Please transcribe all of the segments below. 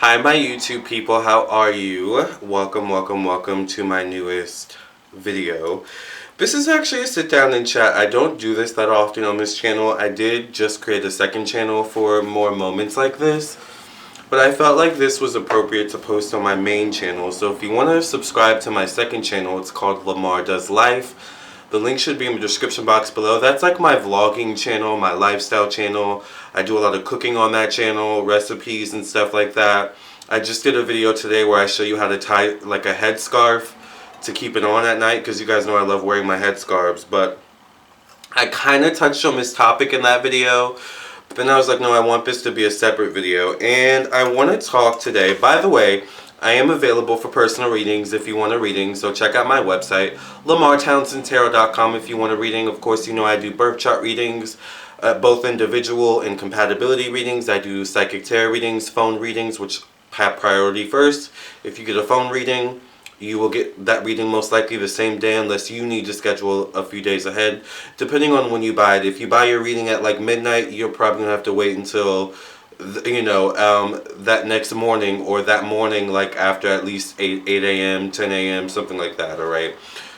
Hi my YouTube people, how are you? Welcome to my newest video. This is actually a sit down and chat. I don't do this that often on this channel. I did just create a second channel for more moments like this. But I felt like this was appropriate to post on my main channel. So if you want to subscribe to my second channel, it's called Lamarr Does Life. The link should be in the description box below. That's like my vlogging channel, my lifestyle channel. I do a lot of cooking on that channel, recipes and stuff like that. I just did a video today where I show you how to tie like a headscarf to keep it on at night, because you guys know I love wearing my headscarves. But I kind of touched on this topic in that video. But then I was like, no, I want this to be a separate video. And I want to talk today. By the way, I am available for personal readings if you want a reading, so check out my website, LamarrTownsendTarot.com, if you want a reading. Of course, you know I do birth chart readings, both individual and compatibility readings. I do psychic tarot readings, phone readings, which have priority first. If you get a phone reading, you will get that reading most likely the same day, unless you need to schedule a few days ahead, depending on when you buy it. If you buy your reading at like midnight, you're probably going to have to wait until that next morning, or that morning like after at least 8 a.m., 10 a.m., something like that, alright?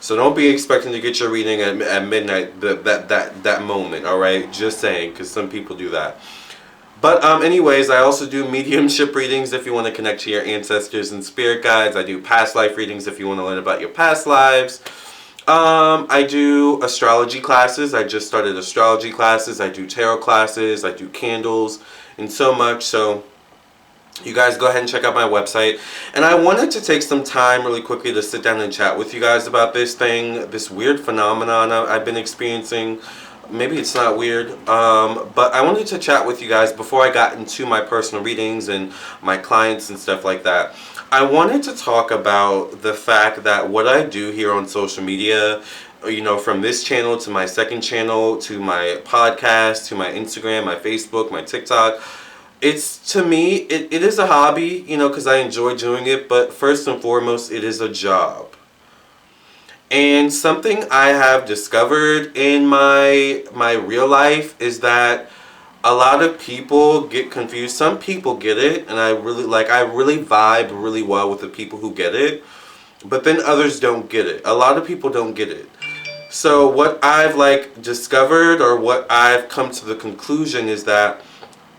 So don't be expecting to get your reading at midnight that moment, alright? Just saying, because some people do that. But anyways, I also do mediumship readings if you want to connect to your ancestors and spirit guides. I do past life readings if you want to learn about your past lives. I do astrology classes. I just started astrology classes. I do tarot classes. I do candles and so much. So you guys go ahead and check out my website. And I wanted to take some time really quickly to sit down and chat with you guys about this thing, this weird phenomenon I've been experiencing. Maybe it's not weird, but I wanted to chat with you guys before I got into my personal readings and my clients and stuff like that. I wanted to talk about the fact that what I do here on social media, you know, from this channel to my second channel to my podcast to my Instagram, my Facebook, my TikTok, it's, to me, it is a hobby, you know, because I enjoy doing it, but first and foremost, it is a job. And something I have discovered in my real life is that a lot of people get confused. Some people get it, and I really vibe really well with the people who get it, but then others don't get it. A lot of people don't get it. So what I've discovered, or what I've come to the conclusion, is that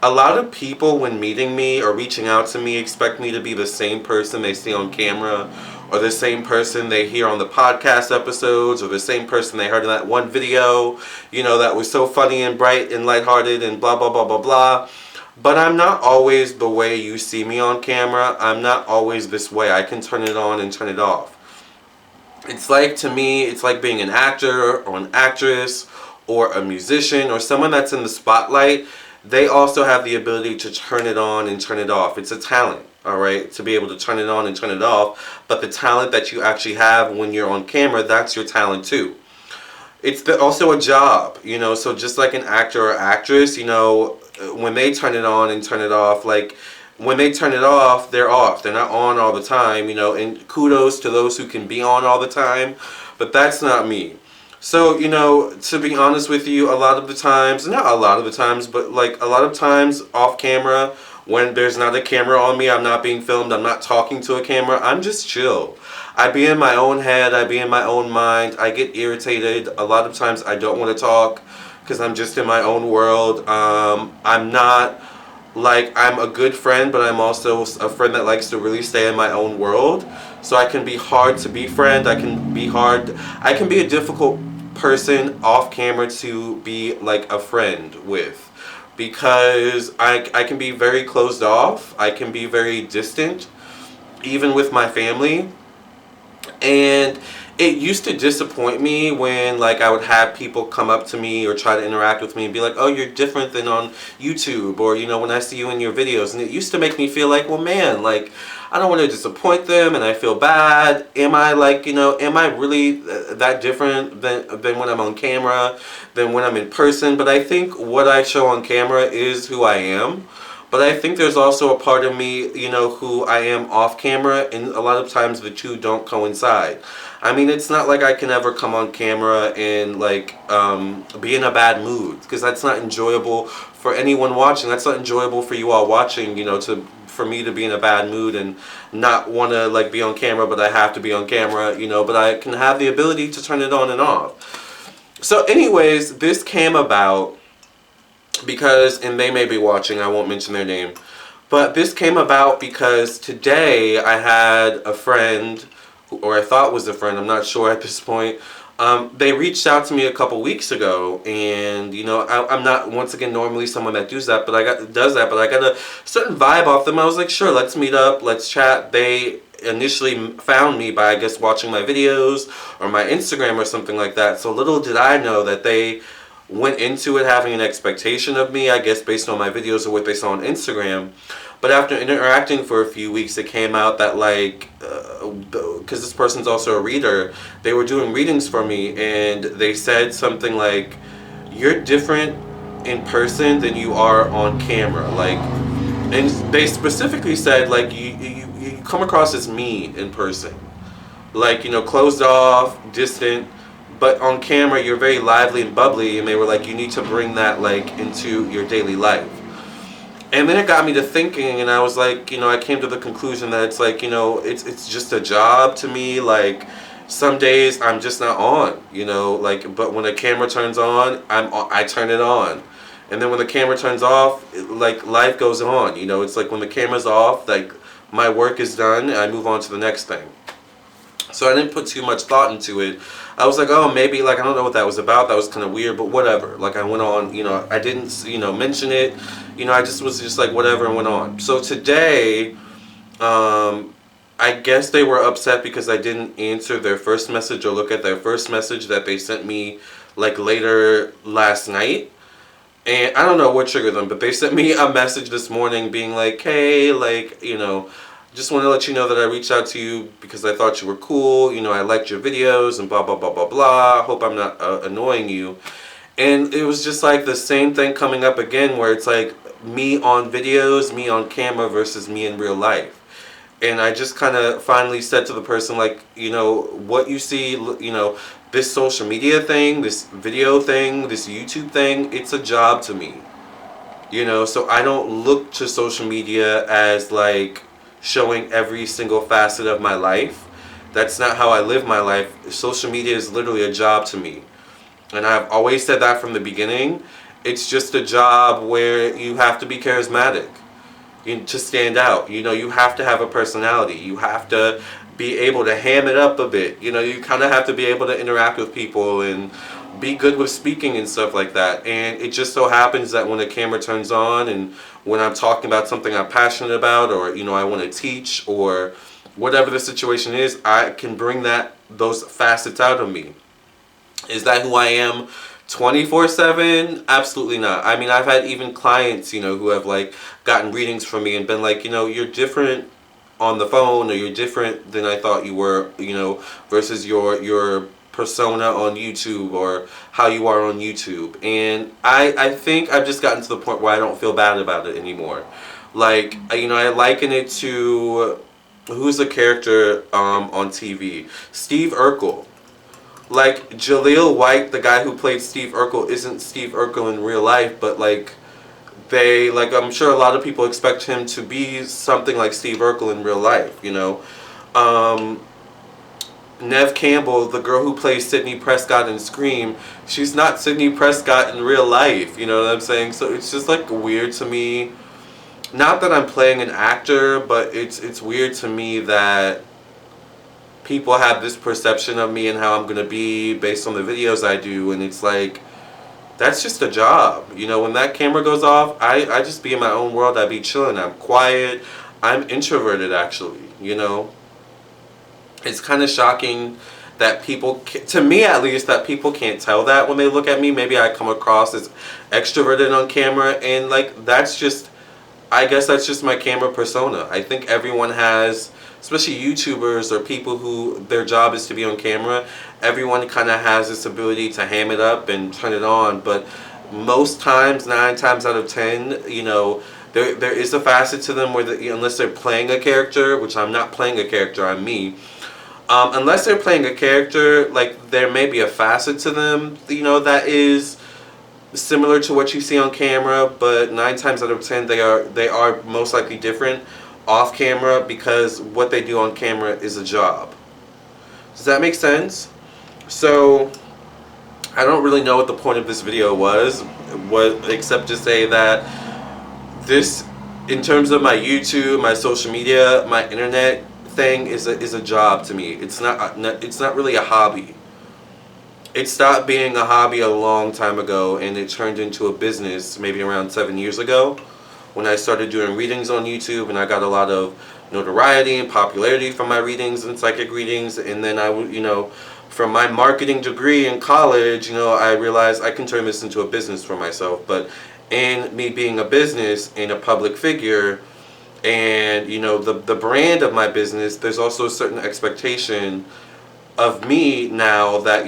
a lot of people, when meeting me or reaching out to me, expect me to be the same person they see on camera, or the same person they hear on the podcast episodes, or the same person they heard in that one video, you know, that was so funny and bright and lighthearted and blah, blah, blah, blah, blah. But I'm not always the way you see me on camera. I'm not always this way. I can turn it on and turn it off. It's like, to me, it's like being an actor or an actress or a musician or someone that's in the spotlight. They also have the ability to turn it on and turn it off. It's a talent, alright, to be able to turn it on and turn it off. But the talent that you actually have when you're on camera, that's your talent too. It's also a job, you know, so just like an actor or actress, you know, when they turn it on and turn it off, like, when they turn it off, they're off. They're not on all the time, you know, and kudos to those who can be on all the time, but that's not me. So, you know, to be honest with you, a lot of the times, not a lot of the times, but like a lot of times off camera, when there's not a camera on me, I'm not being filmed, I'm not talking to a camera, I'm just chill. I be in my own head, I be in my own mind, I get irritated. A lot of times I don't want to talk because I'm just in my own world. I'm not, like, I'm a good friend, but I'm also a friend that likes to really stay in my own world. So I can be hard to befriend, I can be a difficult person off camera to be like a friend with, because I can be very closed off, I can be very distant, even with my family. And it used to disappoint me when, like, I would have people come up to me or try to interact with me and be like, oh, you're different than on YouTube, or, you know, when I see you in your videos. And it used to make me feel like, well, man, like, I don't want to disappoint them, and I feel bad. Am I, like, you know, am I really that different than when I'm on camera, than when I'm in person? But I think what I show on camera is who I am. But I think there's also a part of me, who I am off camera, and a lot of times the two don't coincide. I mean, it's not like I can ever come on camera and like be in a bad mood, because that's not enjoyable for anyone watching. That's not enjoyable for you all watching, for me to be in a bad mood and not want to like be on camera, but I have to be on camera, but I can have the ability to turn it on and off. So anyways, this came about because, and they may be watching, I won't mention their name, but this came about because today I had a friend, or I thought was a friend, I'm not sure at this point. They reached out to me a couple weeks ago, and I'm not, once again, normally someone that does that, but I got a certain vibe off them. I was like, sure, let's meet up, let's chat. They initially found me by, I guess, watching my videos or my Instagram or something like that. So little did I know that they went into it having an expectation of me, I guess, based on my videos or what they saw on Instagram. But after interacting for a few weeks, it came out that, like, because this person's also a reader, they were doing readings for me, and they said something like, you're different in person than you are on camera. Like, and they specifically said, like, you come across as me in person. Like, closed off, distant, but on camera you're very lively and bubbly, and they were like, you need to bring that like into your daily life. And then it got me to thinking, and I was like, I came to the conclusion that it's like, it's just a job to me. Like, some days I'm just not on, like, but when the camera turns on, I turn it on. And then when the camera turns off, like, life goes on, it's like when the camera's off, like, my work is done, and I move on to the next thing. So I didn't put too much thought into it. I was like, oh, maybe, like, I don't know what that was about. That was kind of weird, but whatever. Like, I went on, I didn't, mention it. I just was just like, whatever, and went on. So today, I guess they were upset because I didn't answer their first message or look at their first message that they sent me, like, later last night. And I don't know what triggered them, but they sent me a message this morning being like, hey, like, just want to let you know that I reached out to you because I thought you were cool. I liked your videos and blah, blah, blah, blah, blah. Hope I'm not annoying you. And it was just like the same thing coming up again, where it's like me on videos, me on camera versus me in real life. And I just kind of finally said to the person, like, what you see, this social media thing, this video thing, this YouTube thing, it's a job to me. So I don't look to social media as like showing every single facet of my life. That's not how I live my life. Social media is literally a job to me. And I've always said that from the beginning. It's just a job where you have to be charismatic to stand out. You have to have a personality. You have to be able to ham it up a bit. You kind of have to be able to interact with people and be good with speaking and stuff like that. And it just so happens that when the camera turns on and when I'm talking about something I'm passionate about, or I want to teach, or whatever the situation is, I can bring those facets out of me. Is that who I am 24/7? Absolutely not. I mean, I've had even clients, who have like gotten readings from me and been like, you're different on the phone, or you're different than I thought you were, versus your persona on YouTube, or how you are on YouTube. And I think I've just gotten to the point where I don't feel bad about it anymore. Like, I liken it to, who's the character on TV? Steve Urkel. Like, Jaleel White, the guy who played Steve Urkel, isn't Steve Urkel in real life, but like, I'm sure a lot of people expect him to be something like Steve Urkel in real life, Neve Campbell, the girl who plays Sidney Prescott in Scream, she's not Sidney Prescott in real life, you know what I'm saying? So it's just like weird to me. Not that I'm playing an actor, but it's weird to me that people have this perception of me and how I'm going to be based on the videos I do, and it's like, that's just a job. When that camera goes off, I just be in my own world. I be chilling. I'm quiet. I'm introverted, actually, It's kind of shocking that people, to me at least, that people can't tell that when they look at me. Maybe I come across as extroverted on camera, and like, I guess that's just my camera persona. I think everyone has, especially YouTubers or people who their job is to be on camera, everyone kind of has this ability to ham it up and turn it on. But most times, 9 times out of 10, there is a facet to them where unless they're playing a character, which I'm not playing a character, I'm me. Unless they're playing a character, like there may be a facet to them, that is similar to what you see on camera, but 9 times out of 10 they are most likely different off camera, because what they do on camera is a job. Does that make sense? So I don't really know what the point of this video was except to say that this, in terms of my YouTube, my social media, my internet thing, is a job to me. It's not really a hobby. It stopped being a hobby a long time ago, and it turned into a business maybe around 7 years ago, when I started doing readings on YouTube, and I got a lot of notoriety and popularity from my readings and psychic readings. And then from my marketing degree in college, I realized I can turn this into a business for myself. But in me being a business and a public figure, and the brand of my business, there's also a certain expectation of me now that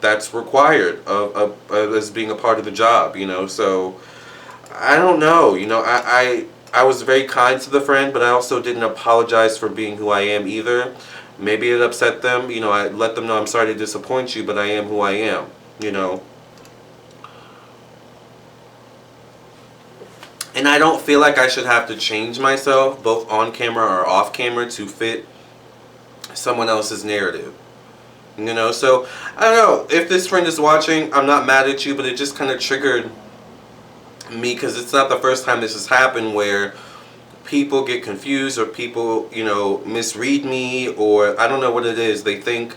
that's required of as being a part of the job. So I don't know. I was very kind to the friend, but I also didn't apologize for being who I am either. Maybe it upset them. I let them know I'm sorry to disappoint you, but I am who I am. And I don't feel like I should have to change myself, both on camera or off camera, to fit someone else's narrative. So I don't know. If this friend is watching, I'm not mad at you, but it just kind of triggered me, because it's not the first time this has happened where people get confused, or people misread me, or I don't know what it is. They think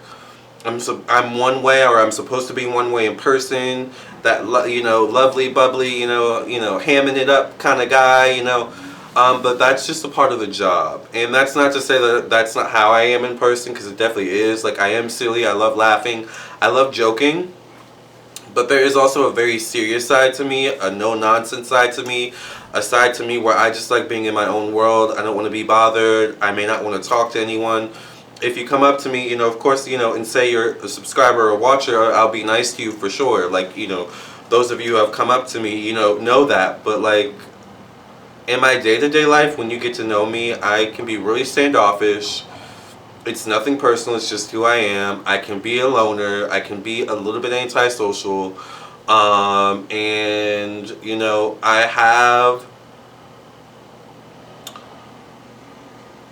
I'm one way, or I'm supposed to be one way in person, that lovely bubbly hamming it up kind of guy, but that's just a part of the job. And that's not to say that that's not how I am in person, because it definitely is. Like, I am silly, I love laughing, I love joking. But there is also a very serious side to me, a no-nonsense side to me, a side to me where I just like being in my own world. I don't want to be bothered. I may not want to talk to anyone. If you come up to me, of course, and say you're a subscriber or watcher, I'll be nice to you for sure. Like, those of you who have come up to me, know that. But, like, in my day-to-day life, when you get to know me, I can be really standoffish. It's nothing personal, it's just who I am. I can be a loner, I can be a little bit antisocial, and I have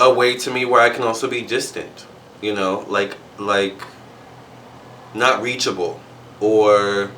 a way to me where I can also be distant, like not reachable, or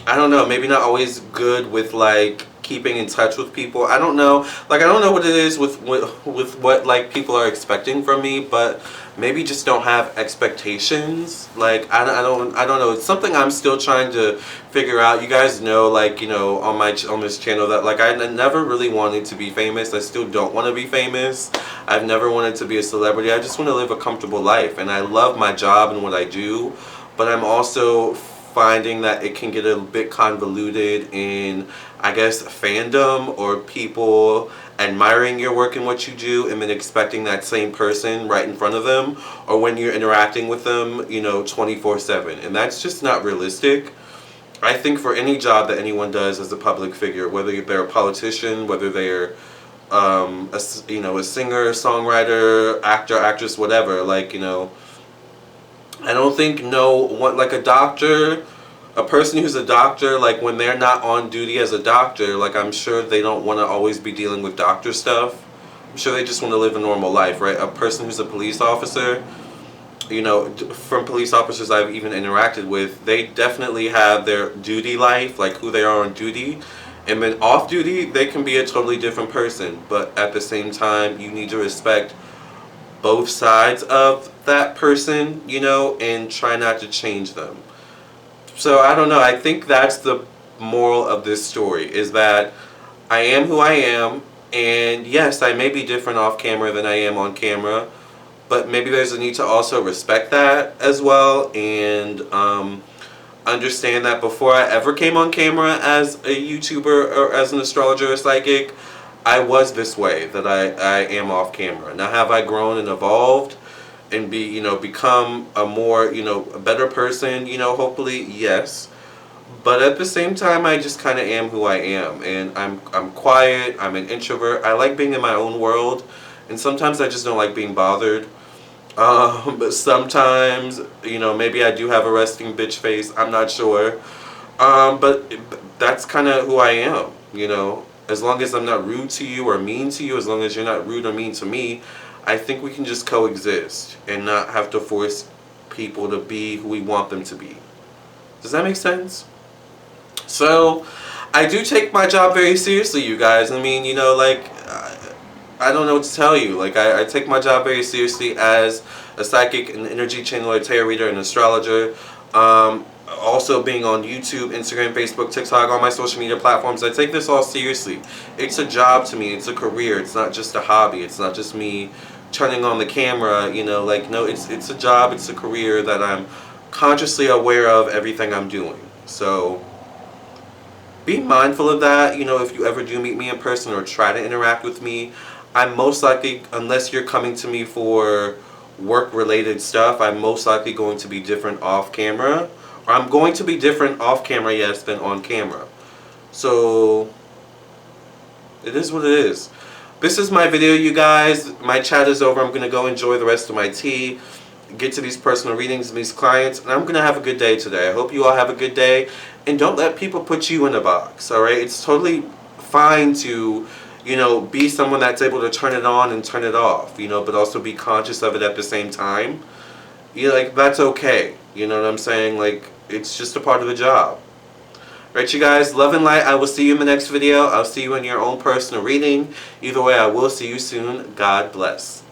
I don't know, maybe not always good with like keeping in touch with people. I don't know. Like, I don't know what it is with what like people are expecting from me, but maybe just don't have expectations. Like, I don't know. It's something I'm still trying to figure out. You guys know, like, on this channel, that like I never really wanted to be famous. I still don't want to be famous. I've never wanted to be a celebrity. I just want to live a comfortable life, and I love my job and what I do, but I'm also finding that it can get a bit convoluted in, I guess, fandom, or people admiring your work and what you do, and then expecting that same person right in front of them, or when you're interacting with them, 24/7. And that's just not realistic. I think for any job that anyone does as a public figure, whether they're a politician, whether they're a singer, songwriter, actor, actress, whatever, like, I don't think like a doctor, a person who's a doctor, like when they're not on duty as a doctor, like I'm sure they don't want to always be dealing with doctor stuff. I'm sure they just want to live a normal life, right? A person who's a police officer, from police officers I've even interacted with, they definitely have their duty life, like who they are on duty. And then off duty, they can be a totally different person. But at the same time, you need to respect both sides of that person, and try not to change them. So I don't know. I think that's the moral of this story, is that I am who I am, and yes, I may be different off camera than I am on camera, but maybe there's a need to also respect that as well, and understand that before I ever came on camera as a YouTuber or as an astrologer or psychic, I was this way that I am off camera. Now, have I grown and evolved and become a more, a better person, hopefully, yes. But at the same time, I just kind of am who I am, and I'm quiet. I'm an introvert. I like being in my own world, and sometimes I just don't like being bothered. But sometimes, maybe I do have a resting bitch face. I'm not sure. But that's kind of who I am. As long as I'm not rude to you or mean to you, as long as you're not rude or mean to me, I think we can just coexist and not have to force people to be who we want them to be. Does that make sense? So, I do take my job very seriously, you guys. I mean, I don't know what to tell you. Like, I take my job very seriously as a psychic, an energy channeler, tarot reader, and astrologer. Also being on YouTube, Instagram, Facebook, TikTok, all my social media platforms, I take this all seriously. It's a job to me. It's a career. It's not just a hobby. It's not just me turning on the camera, no, it's a job. It's a career that I'm consciously aware of everything I'm doing. So be mindful of that. If you ever do meet me in person or try to interact with me, I'm most likely, unless you're coming to me for work-related stuff, I'm most likely going to be different off camera. Or I'm going to be different off camera, yes, than on camera. So, it is what it is. This is my video, you guys. My chat is over. I'm going to go enjoy the rest of my tea, get to these personal readings and these clients, and I'm going to have a good day today. I hope you all have a good day, and don't let people put you in a box, alright? It's totally fine to, be someone that's able to turn it on and turn it off, but also be conscious of it at the same time. That's okay. You know what I'm saying? It's just a part of the job. Right, you guys, love and light. I will see you in the next video. I'll see you in your own personal reading. Either way, I will see you soon. God bless.